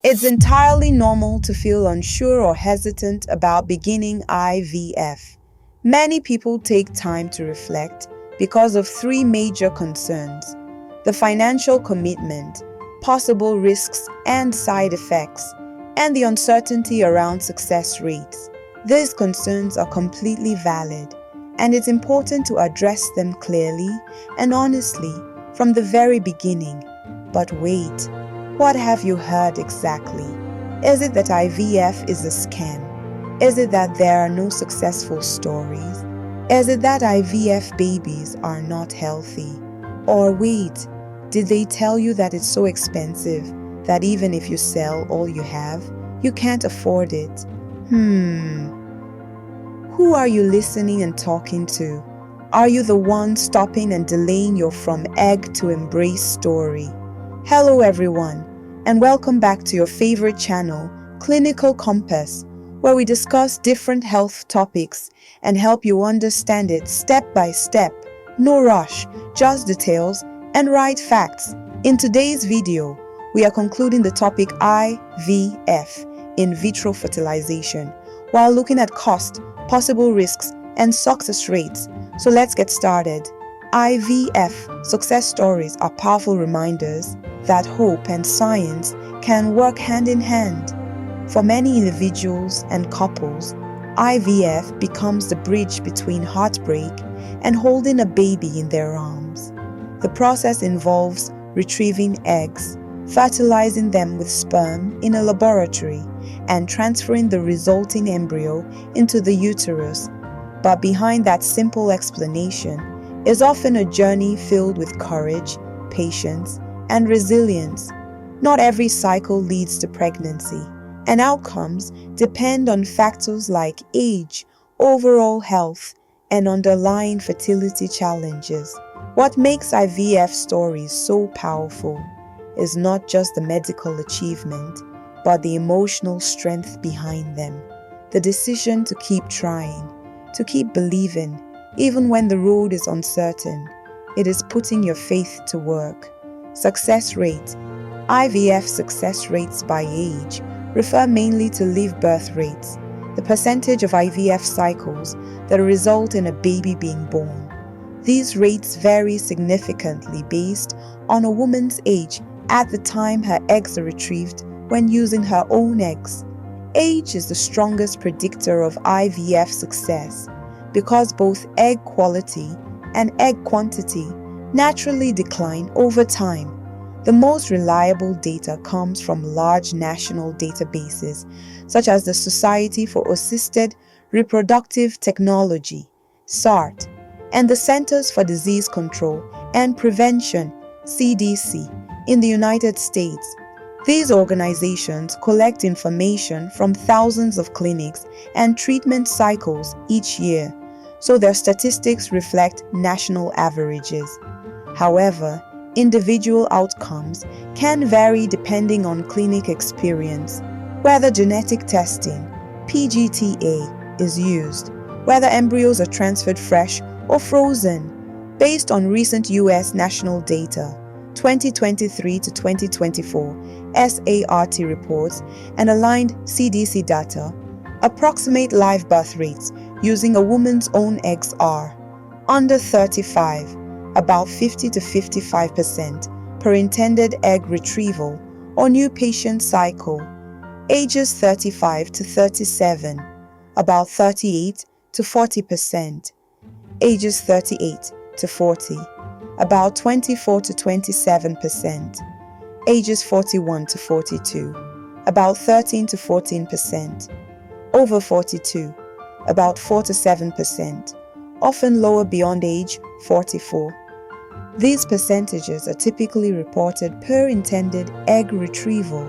It's entirely normal to feel unsure or hesitant about beginning IVF. Many people take time to reflect because of three major concerns: the financial commitment, possible risks and side effects, and the uncertainty around success rates. These concerns are completely valid, and it's important to address them clearly and honestly from the very beginning. But wait, what have you heard exactly? Is it that IVF is a scam? Is it that there are no successful stories? Is it that IVF babies are not healthy? Or wait, did they tell you that it's so expensive that even if you sell all you have, you can't afford it? Who are you listening and talking to? Are you the one stopping and delaying your from egg to embrace story? Hello everyone, and welcome back to your favorite channel, Clinical Compass, where we discuss different health topics and help you understand it step by step. No rush, just details and right facts. In today's video, we are concluding the topic IVF, in vitro fertilization, while looking at cost, possible risks, and success rates. So let's get started. IVF success stories are powerful reminders that hope and science can work hand in hand. For many individuals and couples, IVF becomes the bridge between heartbreak and holding a baby in their arms. The process involves retrieving eggs, fertilizing them with sperm in a laboratory, and transferring the resulting embryo into the uterus. But behind that simple explanation is often a journey filled with courage, patience, and resilience. Not every cycle leads to pregnancy, and outcomes depend on factors like age, overall health, and underlying fertility challenges. What makes IVF stories so powerful is not just the medical achievement, but the emotional strength behind them. The decision to keep trying, to keep believing, even when the road is uncertain. It is putting your faith to work. Success rate. IVF success rates by age refer mainly to live birth rates, the percentage of IVF cycles that result in a baby being born. These rates vary significantly based on a woman's age at the time her eggs are retrieved when using her own eggs. Age is the strongest predictor of IVF success because both egg quality and egg quantity naturally decline over time. The most reliable data comes from large national databases such as the Society for Assisted Reproductive Technology, SART, and the Centers for Disease Control and Prevention, CDC, in the United States. These organizations collect information from thousands of clinics and treatment cycles each year, so their statistics reflect national averages. However, individual outcomes can vary depending on clinic experience, whether genetic testing, PGTA, is used, whether embryos are transferred fresh or frozen. Based on recent U.S. national data, 2023 to 2024 SART reports, and aligned CDC data, approximate live birth rates using a woman's own eggs are: under 35, about 50 to 55% per intended egg retrieval or new patient cycle; ages 35 to 37, about 38 to 40%; ages 38 to 40, about 24 to 27%; ages 41 to 42, about 13 to 14%; over 42, about 4 to 7%, often lower beyond age 44. These percentages are typically reported per intended egg retrieval,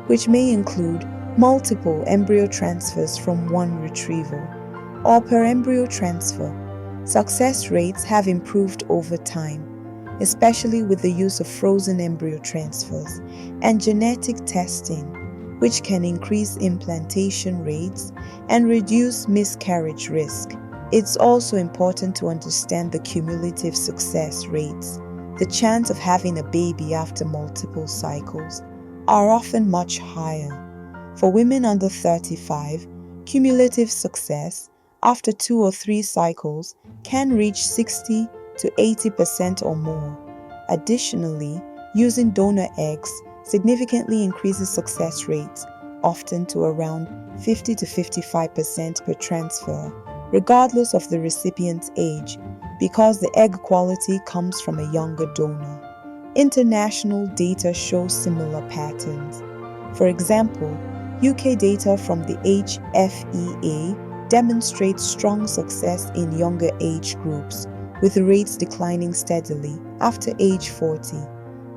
which may include multiple embryo transfers from one retrieval, or per embryo transfer. Success rates have improved over time, especially with the use of frozen embryo transfers and genetic testing, which can increase implantation rates and reduce miscarriage risk. It's also important to understand the cumulative success rates, the chance of having a baby after multiple cycles. are often much higher. For women under 35, cumulative success after 2 or 3 cycles can reach 60 to 80% or more. Additionally, using donor eggs significantly increases success rates, often to around 50 to 55% per transfer, regardless of the recipient's age, because the egg quality comes from a younger donor. International data shows similar patterns. For example, UK data from the HFEA demonstrates strong success in younger age groups, with rates declining steadily after age 40.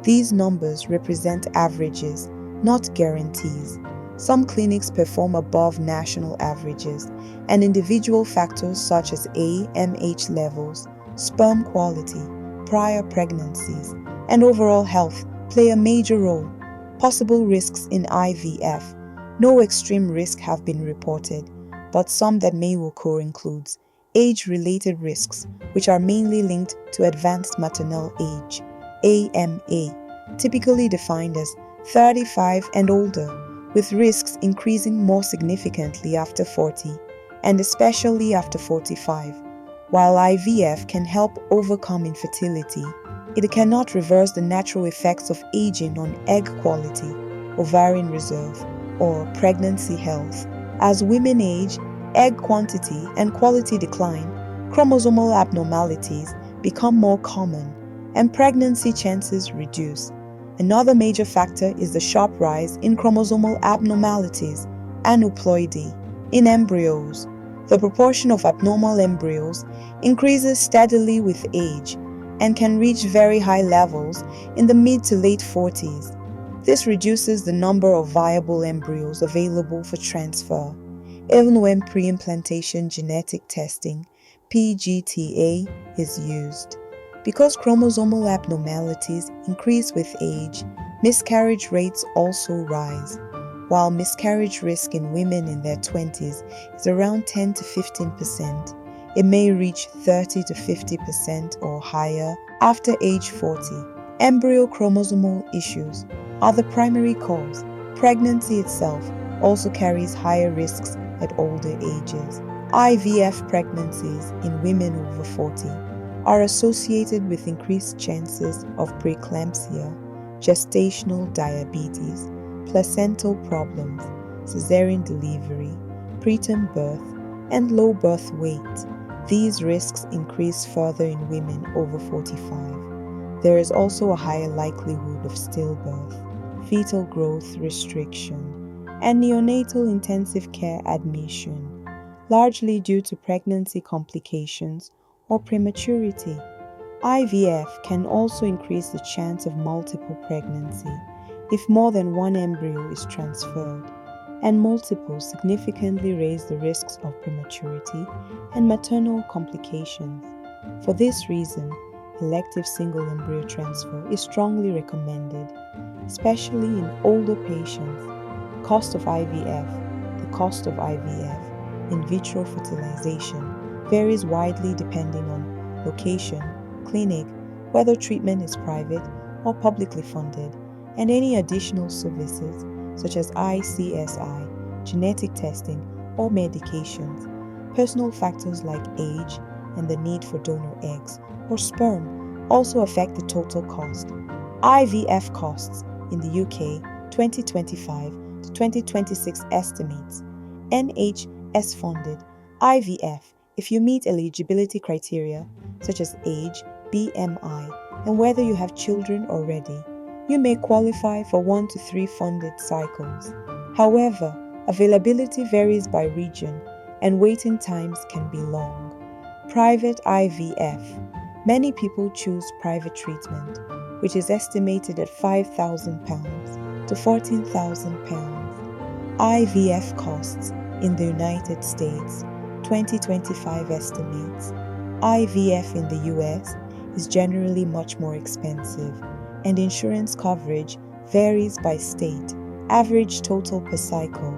These numbers represent averages, not guarantees. Some clinics perform above national averages, and individual factors such as AMH levels, sperm quality, prior pregnancies, and overall health play a major role. Possible risks in IVF. No extreme risk have been reported, but some that may occur includes age-related risks, which are mainly linked to advanced maternal age, AMA, typically defined as 35 and older, with risks increasing more significantly after 40, and especially after 45. While IVF can help overcome infertility, it cannot reverse the natural effects of aging on egg quality, ovarian reserve, or pregnancy health. As women age, egg quantity and quality decline, chromosomal abnormalities become more common, and pregnancy chances reduce. Another major factor is the sharp rise in chromosomal abnormalities, aneuploidy, in embryos. The proportion of abnormal embryos increases steadily with age and can reach very high levels in the mid to late 40s. This reduces the number of viable embryos available for transfer, even when pre-implantation genetic testing, PGTA, is used. Because chromosomal abnormalities increase with age, miscarriage rates also rise. While miscarriage risk in women in their 20s is around 10 to 15%, it may reach 30 to 50% or higher after age 40. Embryo chromosomal issues are the primary cause. Pregnancy itself also carries higher risks at older ages. IVF pregnancies in women over 40 are associated with increased chances of preeclampsia, gestational diabetes, placental problems, cesarean delivery, preterm birth, and low birth weight. These risks increase further in women over 45. There is also a higher likelihood of stillbirth, fetal growth restriction, and neonatal intensive care admission, largely due to pregnancy complications or prematurity. IVF can also increase the chance of multiple pregnancy if more than one embryo is transferred, and multiple significantly raise the risks of prematurity and maternal complications. For this reason, elective single embryo transfer is strongly recommended, especially in older patients. The cost of IVF, in vitro fertilisation, varies widely depending on location, clinic, whether treatment is private or publicly funded, and any additional services such as ICSI, genetic testing, or medications. Personal factors like age and the need for donor eggs or sperm also affect the total cost. IVF costs in the UK 2025 to 2026 estimates. NHS-funded IVF, if you meet eligibility criteria such as age, BMI, and whether you have children already, you may qualify for 1 to 3 funded cycles. However, availability varies by region and waiting times can be long. Private IVF. Many people choose private treatment, which is estimated at £5,000 to £14,000. IVF costs in the United States, 2025 estimates. IVF in the US is generally much more expensive, and insurance coverage varies by state. Average total per cycle,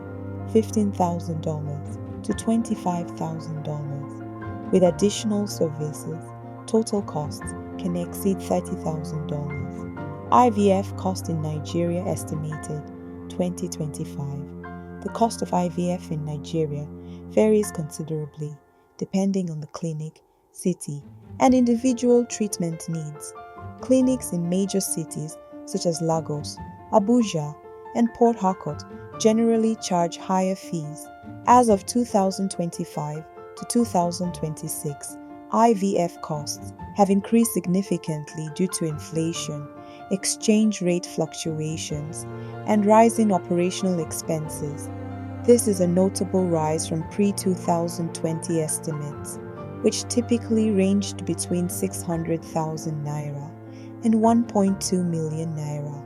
$15,000 to $25,000. With additional services, total costs can exceed $30,000. IVF cost in Nigeria estimated 2025. The cost of IVF in Nigeria varies considerably depending on the clinic, city, and individual treatment needs. Clinics in major cities such as Lagos, Abuja, and Port Harcourt generally charge higher fees. As of 2025 to 2026, IVF costs have increased significantly due to inflation, exchange rate fluctuations, and rising operational expenses. This is a notable rise from pre-2020 estimates, which typically ranged between 600,000 naira and 1.2 million naira.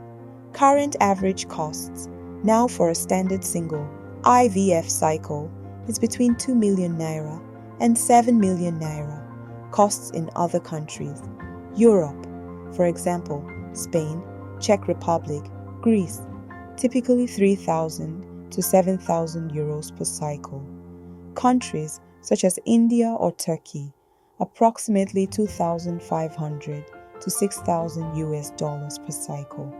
Current average costs now for a standard single IVF cycle is between 2 million naira and 7 million naira. Costs in other countries, Europe, for example, Spain, Czech Republic, Greece, typically 3,000 to 7,000 euros per cycle. Countries such as India or Turkey, approximately 2,500 to 6,000 US dollars per cycle.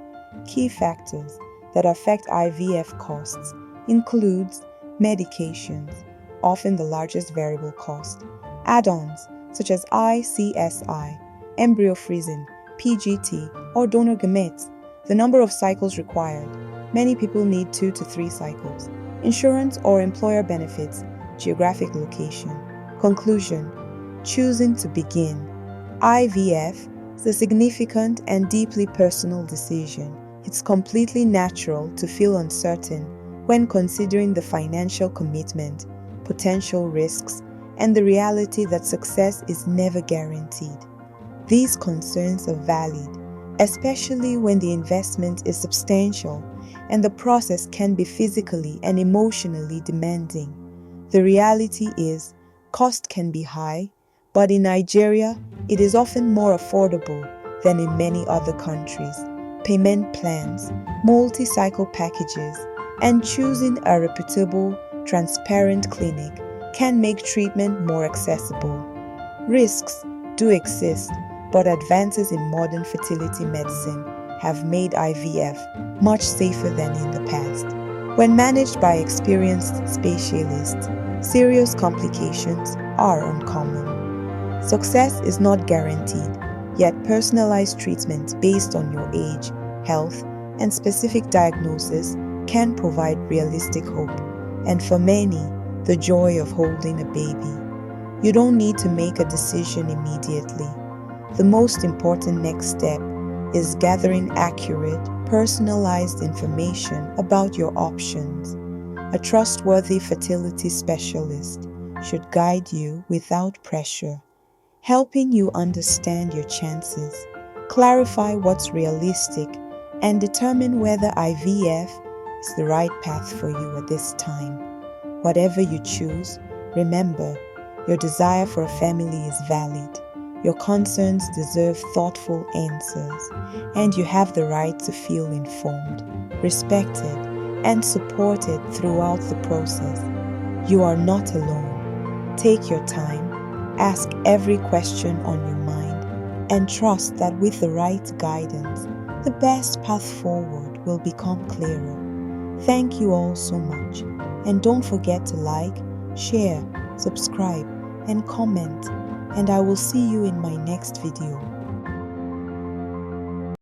Key factors that affect IVF costs includes medications, often the largest variable cost, add-ons such as ICSI, embryo freezing, PGT, or donor gametes, the number of cycles required. Many people need 2 to 3 cycles. Insurance or employer benefits, geographic location. Conclusion: choosing to begin IVF is a significant and deeply personal decision. It's completely natural to feel uncertain when considering the financial commitment, potential risks, and the reality that success is never guaranteed. These concerns are valid, especially when the investment is substantial and the process can be physically and emotionally demanding. The reality is, cost can be high, but in Nigeria, it is often more affordable than in many other countries. Payment plans, multi-cycle packages, and choosing a reputable, transparent clinic can make treatment more accessible. Risks do exist, but advances in modern fertility medicine have made IVF much safer than in the past. When managed by experienced specialists, serious complications are uncommon. Success is not guaranteed, yet personalized treatment based on your age, health, and specific diagnosis can provide realistic hope, and for many, the joy of holding a baby. You don't need to make a decision immediately. The most important next step is gathering accurate, personalized information about your options. A trustworthy fertility specialist should guide you without pressure, helping you understand your chances, clarify what's realistic, and determine whether IVF is the right path for you at this time. Whatever you choose, remember, your desire for a family is valid. Your concerns deserve thoughtful answers, and you have the right to feel informed, respected, and supported throughout the process. You are not alone. Take your time, ask every question on your mind, and trust that with the right guidance, the best path forward will become clearer. Thank you all so much, and don't forget to like, share, subscribe, and comment, and I will see you in my next video.